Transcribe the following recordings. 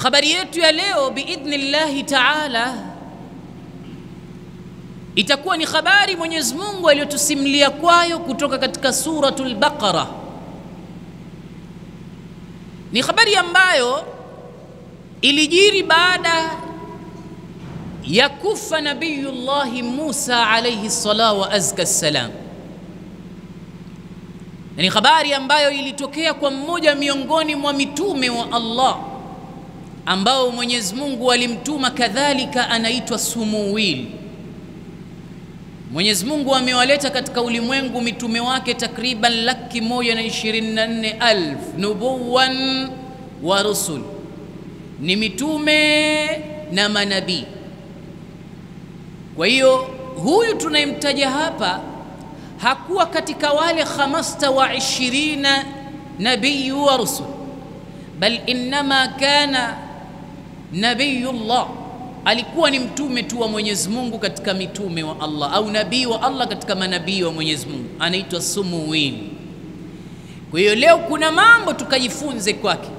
Habari yetu ya leo biidhnillahi ta'ala itakuwa ni habari Mwenyezi Mungu aliyotusimulia kwayo kutoka katika suratul Baqara. Ni habari ambayo ilijiri baada ya kufa Nabiyullahi Musa alayhi salatu wa azka salam. Ni habari ambayo ilitokea kwa mmoja miongoni mwa mitume wa Allah ambao Mwenyezi Mungu alimtuma, kadhalika anaitwa Sumuwil. Mwenyezi Mungu amewaleta katika ulimwengu mitume wake takriban 124,000 nubuwan wa rusul, ni mitume na manabii. Kwa hiyo huyu tunayemtaja hapa hakuwa katika wale 25 nabii wa rusul, bal inma kana nabiyullah, alikuwa ni mtume tu wa Mwenyezi Mungu katika mitume wa Allah, au nabii wa Allah katika manabii wa Mwenyezi Mungu, anaitwa Sumuwil. Kwa hiyo leo kuna mambo tukajifunze kwake.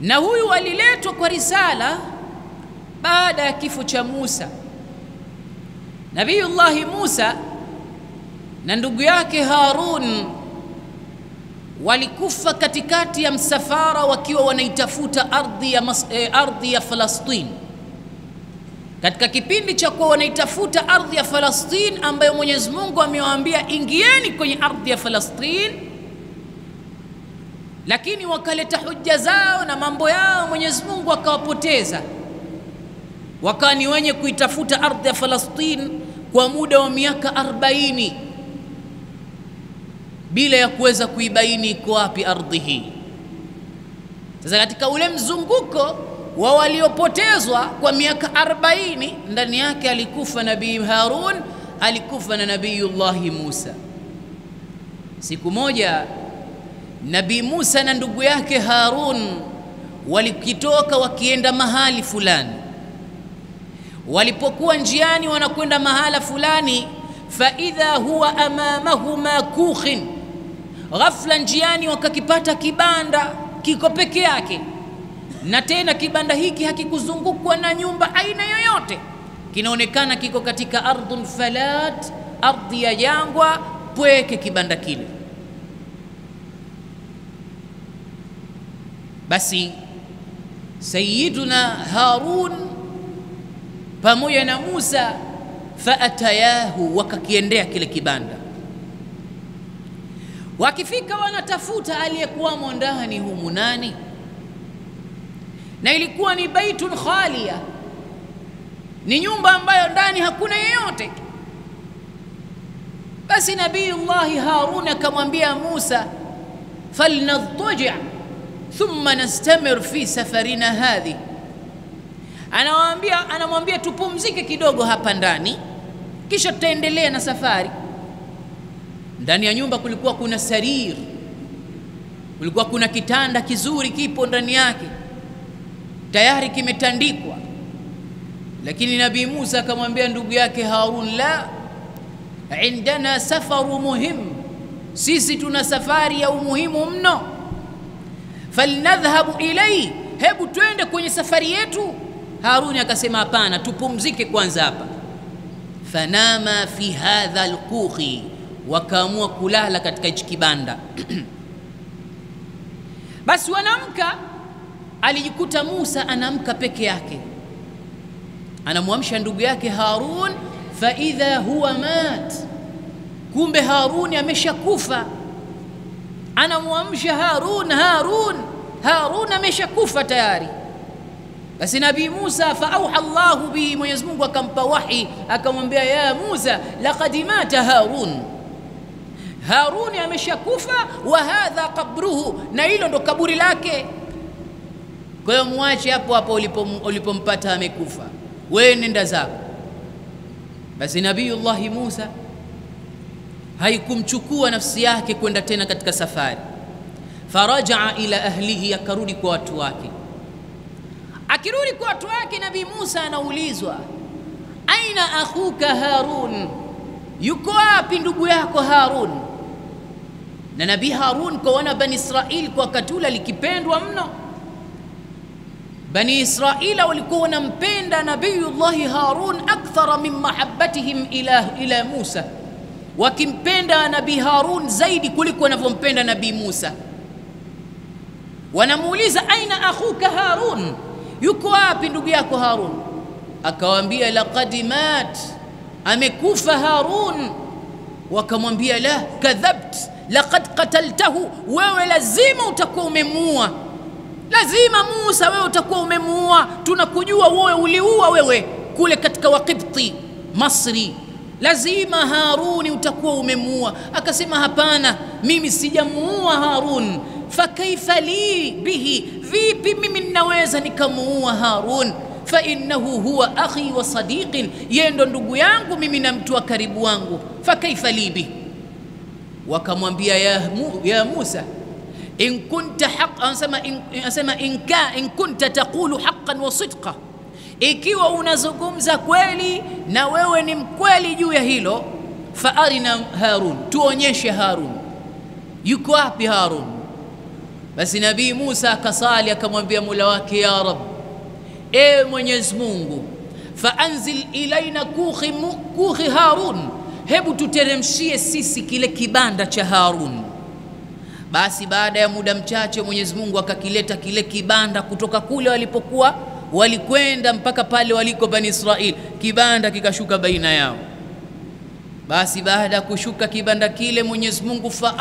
Na huyu aliletwa kwa risala baada ya kifo cha Musa. Nabiyullahi Musa na ndugu yake Harun walikufa katikati ya msafara wakiwa wanaitafuta ardhi ya Falastini. Katika kipindi cha kuwa wanaitafuta ardhi ya Falastini ambayo Mwenyezi Mungu amewaambia ingieni kwenye ardhi ya Falastini, lakini wakaleta hujja zao na mambo yao, Mwenyezi Mungu akawapoteza. Wakawa ni wenye kuitafuta ardhi ya Falastini kwa muda wa miaka 40 bila ya kuweza kuibaini iko wapi ardhi hii. Sasa katika ule mzunguko wa waliopotezwa kwa miaka 40, ndani yake alikufa Nabii Harun, alikufa na Nabiyullahi Musa. Siku moja Nabii Musa na ndugu yake Harun walikitoka wakienda mahali fulani. Walipokuwa njiani wanakwenda mahala fulani, fa idha huwa amamahuma kukhin, ghafla njiani wakakipata kibanda kiko peke yake, na tena kibanda hiki hakikuzungukwa na nyumba aina yoyote, kinaonekana kiko katika ardhul falat, ardhi ya jangwa pweke kibanda kile. Basi Sayyiduna Harun pamoja na Musa faatayahu, wakakiendea kile kibanda. Wakifika wanatafuta aliyekuwamo ndani humu nani, na ilikuwa ni baitun khaliya, ni nyumba ambayo ndani hakuna yeyote. Basi Nabiyullahi Harun akamwambia Musa, falnadtaji' thumma nastamir fi safarina hadhi, anamwambia tupumzike kidogo hapa ndani, kisha tutaendelea na safari. Ndani ya nyumba kulikuwa kuna sarir, kulikuwa kuna kitanda kizuri kipo ndani yake tayari kimetandikwa. Lakini Nabii Musa akamwambia ndugu yake Harun, la indana safaru muhim, sisi tuna safari ya umuhimu mno, falnadhhabu ilayhi, hebu twende kwenye safari yetu. Harun akasema hapana, tupumzike kwanza hapa. Fanama fi hadha alqughi, wakaamua kulala katika hichi kibanda. Basi wanamka, alijikuta Musa anamka peke yake, anamwamsha ndugu yake Harun, fa idha huwa mat, kumbe Harun ameshakufa. Anamwamsha Harun ameshakufa tayari. Basi Nabii Musa faauha Allahu bihi, Mwenyezi Mungu akampa wahi, akamwambia ya Musa, laqad mata Harun ameshakufa, wa hadha qabruhu, na hilo ndo kaburi lake. Kwa hiyo muache hapo hapo ulipompata amekufa, wewe nenda zako. Basi Nabiyullahi Musa haikumchukua nafsi yake kwenda tena katika safari, farajaa ila ahlihi, akarudi kwa watu wake. Akirudi kwa watu wake, Nabii Musa anaulizwa, aina akhuka Harun, yuko wapi ndugu yako Harun? Na Nabii Harun kwa wana Bani Israili kwa wakati ule alikipendwa mno. Bani Israila walikuwa wanampenda Nabiyullahi Harun akthara min mahabbatihim ila Musa, wakimpenda Nabii Harun zaidi kuliko wanavyompenda Nabii Musa. Wanamuuliza, aina akhuka Harun, yuko wapi ndugu yako Harun? Akawaambia, laqad mat, amekufa Harun. Wakamwambia, la kadhabt, laqad qataltahu, wewe lazima utakuwa umemuua, lazima Musa wewe utakuwa umemuua, tunakujua wewe uliua wewe kule katika Waqibti Masri, lazima Haruni utakuwa umemuua. Akasema, hapana, mimi sijamuua Harun. Fakaifa li bihi, vipi mimi ninaweza nikamuua Harun? Fa innahu huwa akhi wa sadiqin, yeye ndo ndugu yangu mimi na mtu wa karibu wangu. Fakaifa li bihi. Wakamwambia, ya Musa, in kunta in kunta taqulu haqqan wa sidqa, ikiwa unazungumza kweli na wewe ni mkweli juu ya hilo, fa arina Harun, tuonyeshe Harun. Yuko wapi Harun? Basi Nabii Musa akasali akamwambia Mola wake, ya Rabb, ewe Mwenyezi Mungu, fa anzil ilaina kuhi Harun, hebu tuteremshie sisi kile kibanda cha Harun. Basi baada ya muda mchache Mwenyezi Mungu akakileta kile kibanda kutoka kule walipokuwa walikwenda mpaka pale waliko Bani Israil, kibanda kikashuka baina yao. Basi baada ya kushuka kibanda kile, Mwenyezi Mungu fa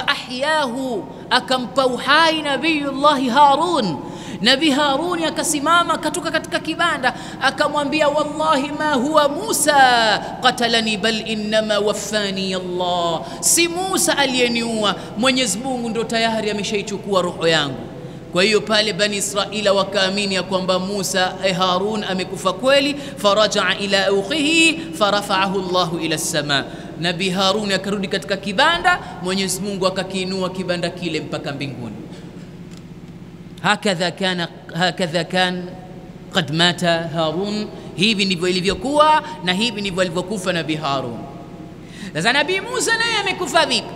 ahyahu, akampa uhai Nabiyullahi Harun. Nabii Haruni akasimama katoka katika kibanda akamwambia, wallahi ma huwa Musa qatalani bal innama waffani Allah, si Musa aliyeniua, Mwenyezi Mungu ndo tayari ameshaichukua roho yangu. Kwa hiyo pale Bani Israila wakaamini ya kwamba Musa Harun amekufa kweli. Faraja ila ukhihi farafa'ahu Allahu ila as-sama, Nabii Harun akarudi katika kibanda, Mwenyezi Mungu akakiinua kibanda kile mpaka mbinguni. Hakadha kan qad mata Harun, hivi ndivyo ilivyokuwa na hivi ndivyo alivyokufa Nabii Harun. Sasa Nabii Musa naye amekufa vipi?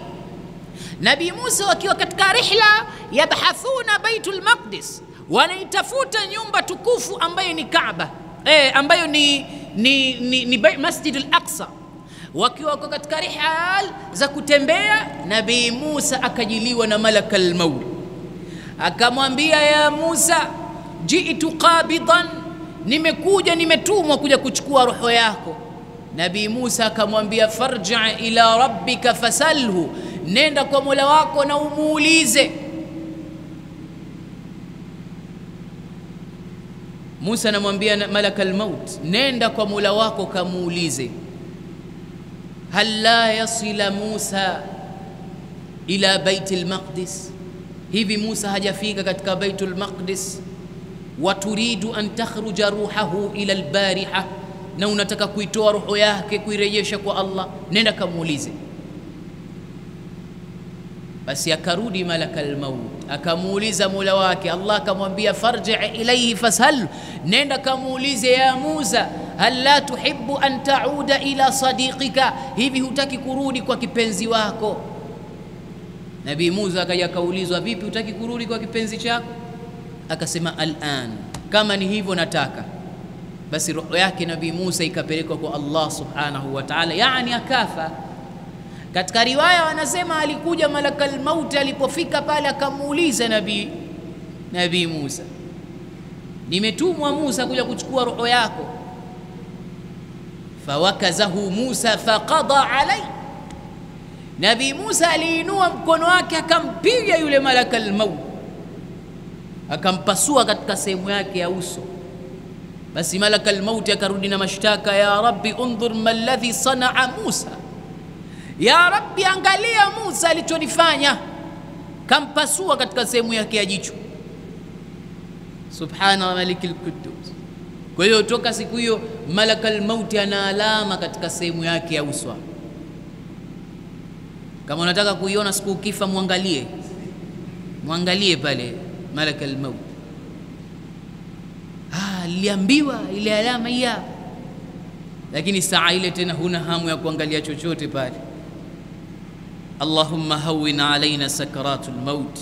Nabii Musa wakiwa katika rihla yabhathuna Baitul Maqdis, wanaitafuta nyumba tukufu ambayo ni Kaaba, ambayo ni Masjid al-Aqsa. Wakiwa katika rihal za kutembea, Nabii Musa akajiliwa na malakal maut. Akamwambia, ya Musa, jiitu qabidan, nimekuja nimetumwa kuja kuchukua roho yako. Nabii Musa akamwambia, farji ila rabbika fasalhu, nenda kwa Mola wako na umuulize. Musa anamwambia malakal maut, nenda kwa Mola wako kamuulize, hal la yasila Musa ila Baitul Maqdis, hivi Musa hajafika katika Baitul Maqdis? Wa turidu an takhruja ruhahu ila albariha, na unataka kuitoa roho yake kuirejesha kwa Allah, nenda kamuulize. Basi akarudi malakal maut akamuuliza Mola wake. Allah akamwambia, farji ilayhi fasal, nenda kamuulize ya Musa, hal la tuhibbu an tauda ila sadiqika, hivi hutaki kurudi kwa kipenzi wako? Nabii Musa akaja kaulizwa, vipi hutaki kurudi kwa kipenzi chako? Akasema, al'an, kama ni hivyo nataka. Basi roho yake Nabii Musa ikapelekwa kwa Allah subhanahu wa ta'ala, yani akafa. Katika riwaya wanasema alikuja malakal maut, alipofika pale akamuuliza Nabii Musa, nimetumwa Musa kuja kuchukua roho yako. Fawakazahu Musa faqada alai, Nabii Musa aliinua mkono wake akampiga yule malakal maut, akampasua katika sehemu yake ya uso. Basi malakal maut akarudi na mashtaka, ya Rabbi undhur ma alladhi sanaa Musa, ya Rabbi angalia Musa alichonifanya, kampasua katika sehemu yake ya jicho. Subhana malikil quddus. Kwa hiyo toka siku hiyo malakal maut ana alama katika sehemu yake ya uso. Kama unataka kuiona siku ukifa, muangalie pale malakal maut. Aliambiwa ile alama hiya, lakini saa ile tena huna hamu ya kuangalia chochote pale. Allahumma hawwin alaina sakaratul maut,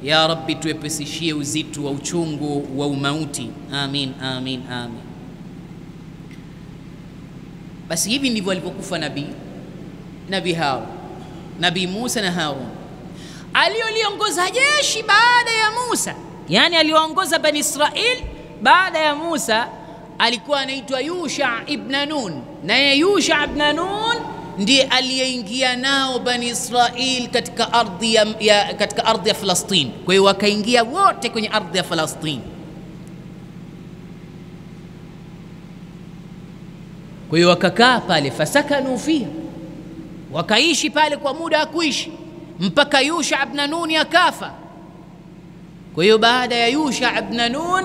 Ya Rabbi, tuepesishie uzito wa uchungu wa umauti. Amin, amin, amin. Basi hivi ndivyo walivyokufa nabii hao, Nabii Musa na Harun. Aliongoza jeshi baada ya Musa, yani aliongoza Bani Israil baada ya Musa, alikuwa anaitwa Yusha ibn Nun. Na Yusha ibn Nun ndiye aliyeingia nao Bani Israil katika ardhi ya Falastini. Kwa hiyo wakaingia wote kwenye ardhi ya Falastini. Kwa hiyo wakakaa pale, fasakanu fiha, wakaishi pale kwa muda wa kuishi mpaka Yusha ibn Nun akafa. Kwa hiyo baada ya Yusha ibn Nun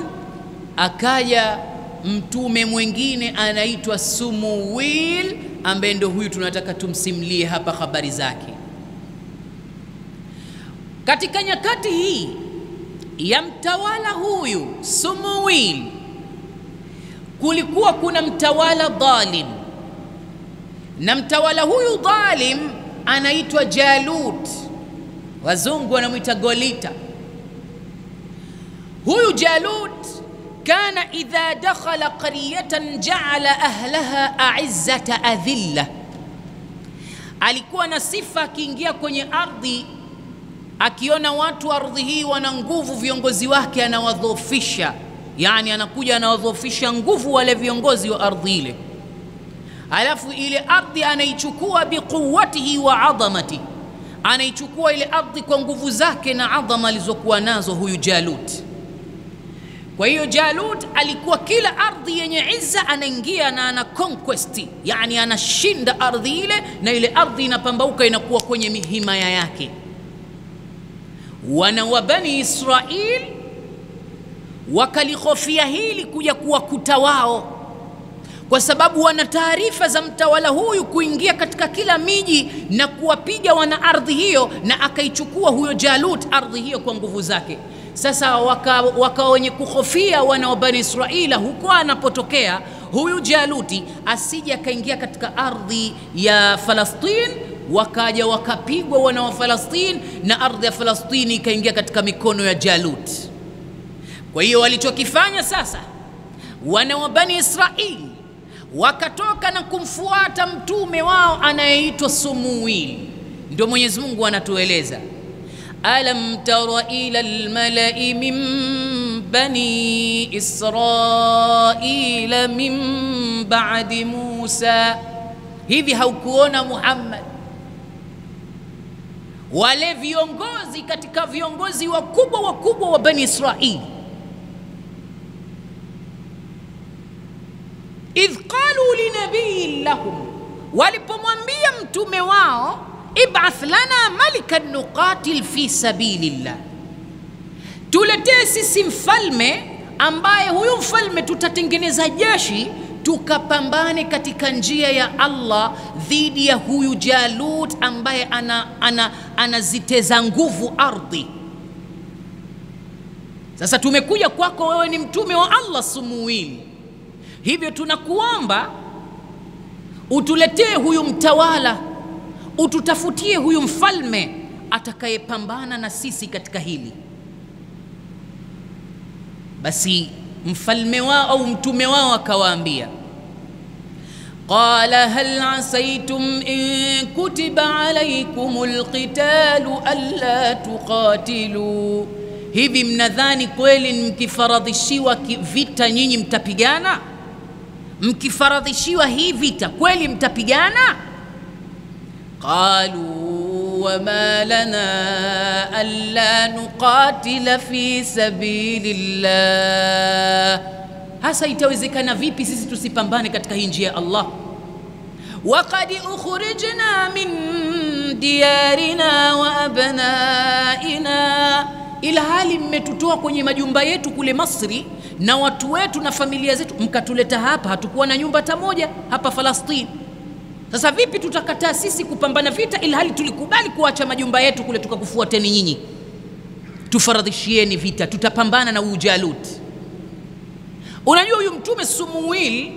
akaja mtume mwingine anaitwa Sumuwil, ambaye ndio huyu tunataka tumsimlie hapa habari zake. Katika nyakati hii ya mtawala huyu Sumuwil, kulikuwa kuna mtawala dhalim, na mtawala huyu dhalim anaitwa Jalut, wazungu wanamuita Golita. Huyu Jalut kana idha dakhala qaryatan ja'ala ahlaha a'izzata adhilla, alikuwa na sifa akiingia kwenye ardhi, akiona watu ardhi hii wana nguvu, viongozi wake anawadhoofisha, yani anakuja anawadhoofisha nguvu wale viongozi wa ardhi ile, alafu ile ardhi anaichukua biquwwatihi wa adhamati, anaichukua ile ardhi kwa nguvu zake na adhama alizokuwa nazo huyu Jalut. Kwa hiyo Jalut alikuwa kila ardhi yenye izza anaingia na ana conquest, yani anashinda ardhi ile, na ile ardhi inapambauka inakuwa kwenye himaya yake. Wana wa Bani Israil wakalihofia hili kuja kuwakuta wao, kwa sababu wana taarifa za mtawala huyu kuingia katika kila miji na kuwapiga wana ardhi hiyo, na akaichukua huyo Jalut ardhi hiyo kwa nguvu zake. Sasa waka wenye kuhofia wana wa Bani Israila huko anapotokea huyu Jaluti asije akaingia katika ardhi ya Falastini, wakaja wakapigwa wana wa Falastini na ardhi ya Falastini ikaingia katika mikono ya Jalut. Kwa hiyo walichokifanya sasa, wana wa Bani Israili wakatoka na kumfuata mtume wao anayeitwa Sumuwil. Ndio Mwenyezi Mungu anatueleza, alam tara ila almalai min bani Israila min ba'di Musa, hivi haukuona Muhammad wale viongozi katika viongozi wakubwa wa Bani Israili, idh qalu linabiyin lahum, walipomwambia mtume wao, ib'ath lana malikan nuqatil fi sabilillah, tuletee sisi mfalme ambaye huyu mfalme tutatengeneza jeshi tukapambane katika njia ya Allah dhidi ya huyu Jalut ambaye anaziteza nguvu ardhi. Sasa tumekuja kwako, wewe ni mtume wa Allah Sumuwil, hivyo tunakuomba utuletee huyu mtawala, ututafutie huyu mfalme atakayepambana na sisi katika hili. Basi mfalme wao au mtume wao akawaambia, qala hal asaytum in kutiba alaykumul qitalu alla tuqatilu, hivi mnadhani kweli mkifaradhishiwa vita nyinyi mtapigana? Mkifaradhishiwa hii vita kweli mtapigana? Qalu wama lana alla nuqatila fi sabilillah, hasa itawezekana vipi sisi tusipambane katika hii njia ya Allah? Waqad ukhrijna min diyarina wa abnaina, ila hali mmetutoa kwenye majumba yetu kule Masri na watu wetu na familia zetu, mkatuleta hapa, hatukuwa na nyumba hata moja hapa Falastini. Sasa vipi tutakataa sisi kupambana vita ila hali tulikubali kuacha majumba yetu kule tukakufuateni nyinyi? Tufaradhishieni vita, tutapambana na Jalut. Unajua huyu mtume Sumuwil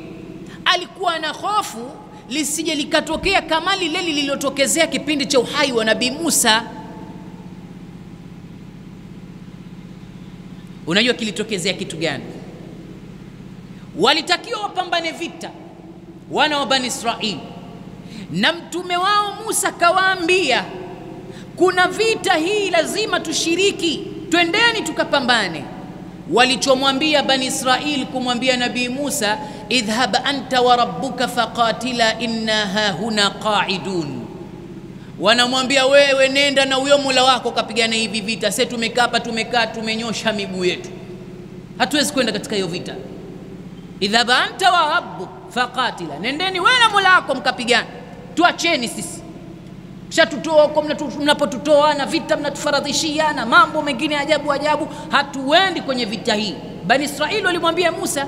alikuwa na hofu lisije likatokea kama lile lililotokezea kipindi cha uhai wa Nabii Musa. Unajua kilitokezea kitu gani? Walitakiwa wapambane vita wana wa Bani Israili, na mtume wao Musa kawaambia kuna vita hii lazima tushiriki, twendeni tukapambane. Walichomwambia Bani Israili kumwambia Nabii Musa, idhhab anta wa rabbuka faqatila inna hahuna qa'idun. Wanamwambia wewe nenda na huyo Mola wako kapigana hivi vita, sisi tumekaa hapa, tumenyosha miguu yetu, hatuwezi kwenda katika hiyo vita. Idhhab anta wa rabbuka faqatila, nendeni wewe na Mola wako mkapigana, tuacheni sisi. Kisha tutoa huko, mnapotutoa na vita mnatufaradhishia na mambo mengine ajabu ajabu, hatuendi kwenye vita hii. Bani Israili walimwambia Musa.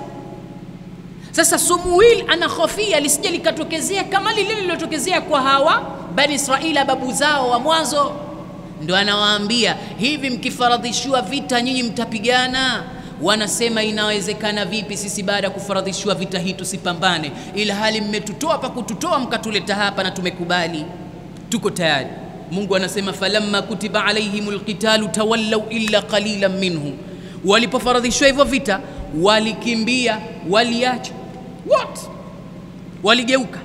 Sasa Sumuil anahofia lisije likatokezea kama lile lililotokezea kwa hawa Bani Israili babu zao wa mwanzo. Ndio anawaambia hivi, mkifaradhishiwa vita nyinyi mtapigana? Wanasema inawezekana vipi sisi baada ya kufaradhishiwa vita hii tusipambane, ila hali mmetutoa pa kututoa mkatuleta hapa na tumekubali, tuko tayari. Mungu anasema falamma kutiba alaihimul qitalu tawallaw illa qalilan minhum, walipofaradhishwa hivyo vita walikimbia, waliacha wote, waligeuka,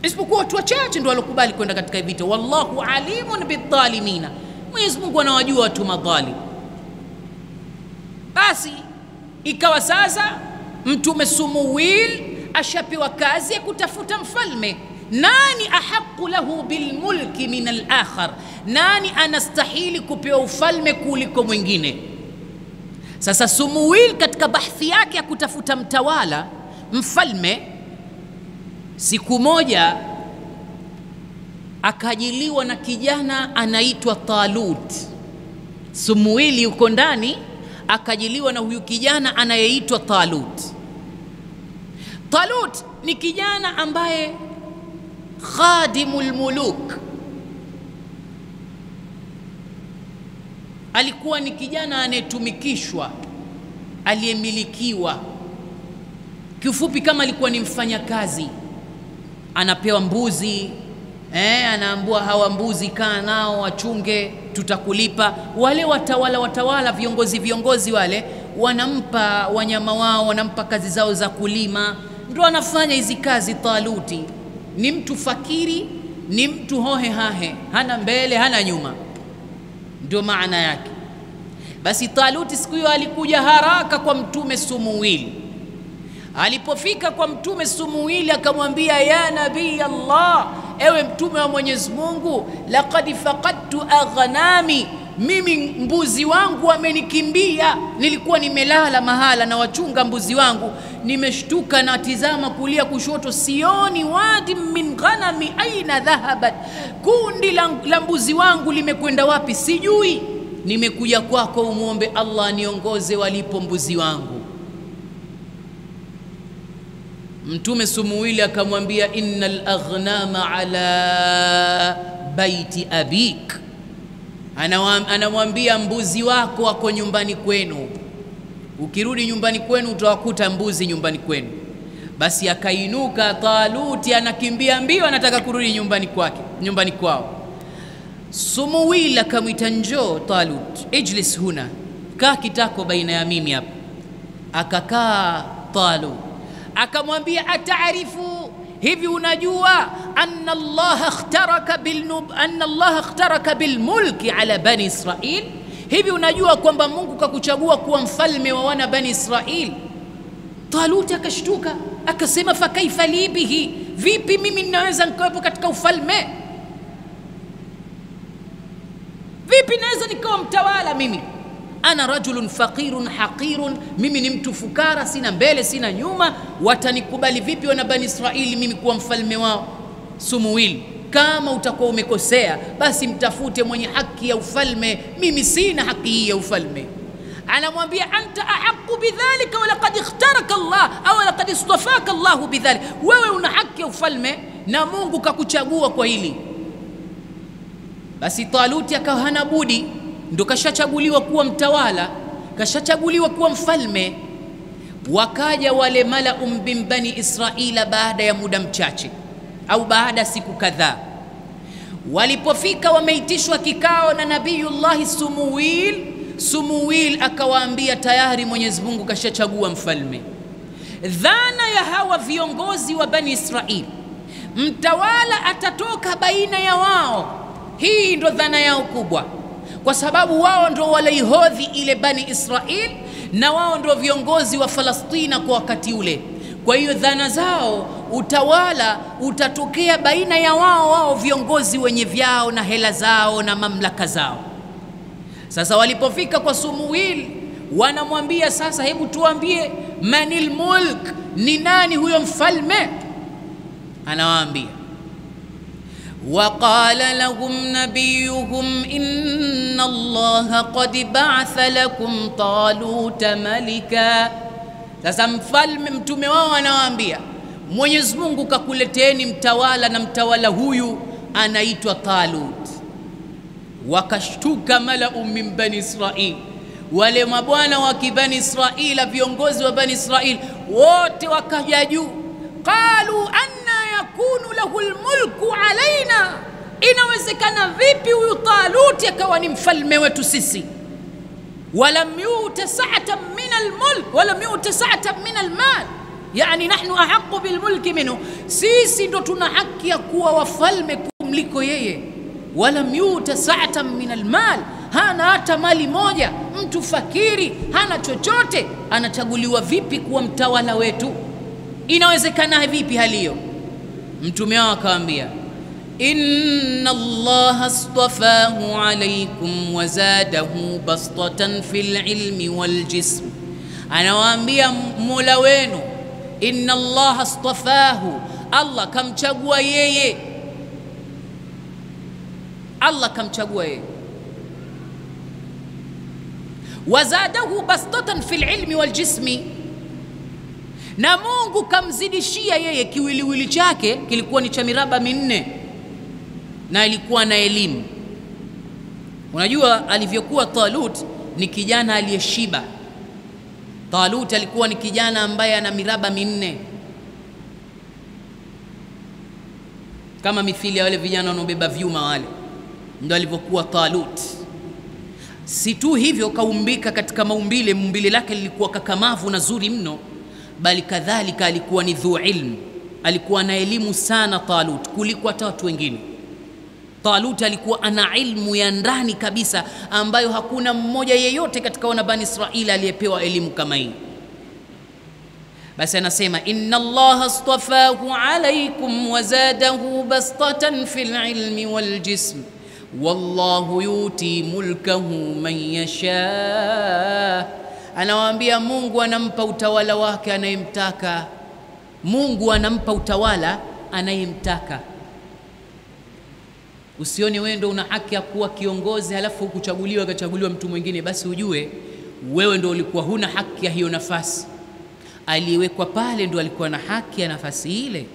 isipokuwa watu wachache ndio walokubali kwenda katika vita. Wallahu alimun bidhalimina, Mwenyezi Mungu anawajua watu madhalim. Basi ikawa sasa mtume Sumuil ashapewa kazi ya kutafuta mfalme. Nani ahaqu lahu bilmulki min al-akhar, nani anastahili kupewa ufalme kuliko mwingine? Sasa Sumuil katika bahthi yake ya kutafuta mtawala, mfalme, siku moja akajiliwa na kijana anaitwa Talut. Sumuil yuko ndani, akajiliwa na huyu kijana anayeitwa Talut. Talut ni kijana ambaye khadimul muluk, alikuwa ni kijana anayetumikishwa, aliyemilikiwa. Kiufupi kama alikuwa ni mfanyakazi, anapewa mbuzi, anaambua hawa mbuzi kaa nao wachunge, tutakulipa. Wale watawala viongozi wale wanampa wanyama wao, wanampa kazi zao za kulima, ndio anafanya hizi kazi. Taluti ni mtu fakiri, ni mtu hohe hahe, hana mbele hana nyuma, ndio maana yake. Basi Taluti siku hiyo alikuja haraka kwa mtume Sumuil. Alipofika kwa mtume Sumuil akamwambia, ya nabii Allah, ewe mtume wa Mwenyezi Mungu, laqad faqadtu aghnami, mimi mbuzi wangu wamenikimbia. Nilikuwa nimelala mahala na wachunga mbuzi wangu, nimeshtuka na tizama kulia kushoto, sioni wadi min ghanami aina dhahabat, kundi la mbuzi wangu limekwenda wapi sijui. Nimekuja kwako umuombe Allah niongoze walipo mbuzi wangu. Mtume Sumuili akamwambia, innal aghnama ala baiti abik, anamwambia mbuzi wako wako nyumbani kwenu, ukirudi nyumbani kwenu utawakuta mbuzi nyumbani kwenu. Basi akainuka Taluti anakimbia mbio, anataka kurudi nyumbani kwao. Sumuil akamwita, njoo Talut, ijlis huna, kaa kitako baina ya mimi hapa. Akakaa Talut, akamwambia, ataarifu, hivi unajua anna Allah ikhtaraka bilmulki ala bani Israil, hivi unajua kwamba Mungu kakuchagua kuwa mfalme wa wana Bani Israil? Talut akashtuka akasema, fa kaifa li bihi, vipi mimi ninaweza nikawepo katika ufalme? Vipi naweza nikawa mtawala mimi? Ana rajulun faqirun haqirun, mimi ni mtu fukara, sina mbele sina nyuma, watanikubali vipi wana Bani Israili mimi kuwa mfalme wao? Sumuil, kama utakuwa umekosea basi mtafute mwenye haki ya ufalme, mimi sina haki hii ya ufalme. Anamwambia, anta ahqqu bidhalika wa laqad ikhtaraka Allah au laqad istafaka Allah bidhalik, wewe una haki ya ufalme na Mungu kakuchagua kwa hili. Basi Taluti akawa hana budi, ndo kashachaguliwa kuwa mtawala, kashachaguliwa kuwa mfalme. Wakaja wale malaum bin Bani Israila baada ya muda mchache au baada siku kadhaa. Walipofika wameitishwa kikao na Nabiyullah Sumuil, Sumuwil akawaambia tayari Mwenyezi Mungu kashachagua mfalme. Dhana ya hawa viongozi wa Bani Israil, mtawala atatoka baina ya wao, hii ndo dhana yao kubwa, kwa sababu wao ndo walaihodhi ile Bani Israil na wao ndo viongozi wa Falastina kwa wakati ule. Kwa hiyo dhana zao, utawala utatokea baina ya wao viongozi wenye vyao na hela zao na mamlaka zao. Sasa walipofika kwa Sumuwil, wanamwambia sasa, hebu tuambie, manil mulk, ni nani huyo mfalme? Anawaambia, waqala lahum nabiyuhum inna Allaha qad ba'atha lakum Taluta malika. Sasa mtume wao anawaambia, Mwenyezi Mungu kakuleteeni mtawala, na mtawala huyu anaitwa Talut. Wakashtuka malau min Bani Israil, wale mabwana wa Bani Israila, viongozi wa Bani Israil wote wakaja juu. Qalu anna yakunu lahu almulku alaina, inawezekana vipi huyu Talut akawa ni mfalme wetu sisi? Walam yuta sa'atan min almulk walam yuta sa'atan min almal, yani nahnu ahqqu bilmulki minhu, sisi ndo tuna haki ya kuwa wafalme kumliko yeye. Walam yuta sa'atan min almal, hana hata mali moja, mtu fakiri, hana chochote, anachaguliwa vipi kuwa mtawala wetu? Inawezekana vipi hali hiyo? Mtume wao akawaambia, inna Allaha astafahu alaykum wa zadahu bastatan fil ilmi wal jism. Anawaambia Mola wenu, inna Allaha astafahu, Allah kamchagua yeye, Allah kamchagua yeye, wazadahu bastatan fil ilmi wal jismi, na Mungu kamzidishia yeye, kiwiliwili chake kilikuwa ni cha miraba minne na ilikuwa na elimu. Unajua alivyokuwa Talut ni kijana aliyeshiba. Talut alikuwa ni kijana ambaye ana miraba minne, kama mithili ya wale vijana wanaobeba vyuma wale, ndio alivyokuwa Talut. Si tu hivyo, kaumbika katika maumbile lake lilikuwa kakamavu na zuri mno, bali kadhalika alikuwa ni dhu ilmu, alikuwa na elimu sana Talut kuliko hata watu wengine. Talut alikuwa ana ilmu ya ndani kabisa ambayo hakuna mmoja yeyote katika wana Bani Israila aliyepewa elimu kama hii. Basi anasema, inna Allaha astafahu alaykum wa zadahu bastatan fil ilmi wal jism wallahu yuti mulkahu man yasha. Anawaambia Mungu anampa utawala wake anayemtaka. Mungu anampa utawala anayemtaka. Usione wewe ndio una haki ya kuwa kiongozi halafu ukuchaguliwa akachaguliwa mtu mwingine, basi ujue wewe ndio ulikuwa huna haki ya hiyo nafasi. Aliyewekwa pale ndio alikuwa na haki ya nafasi ile.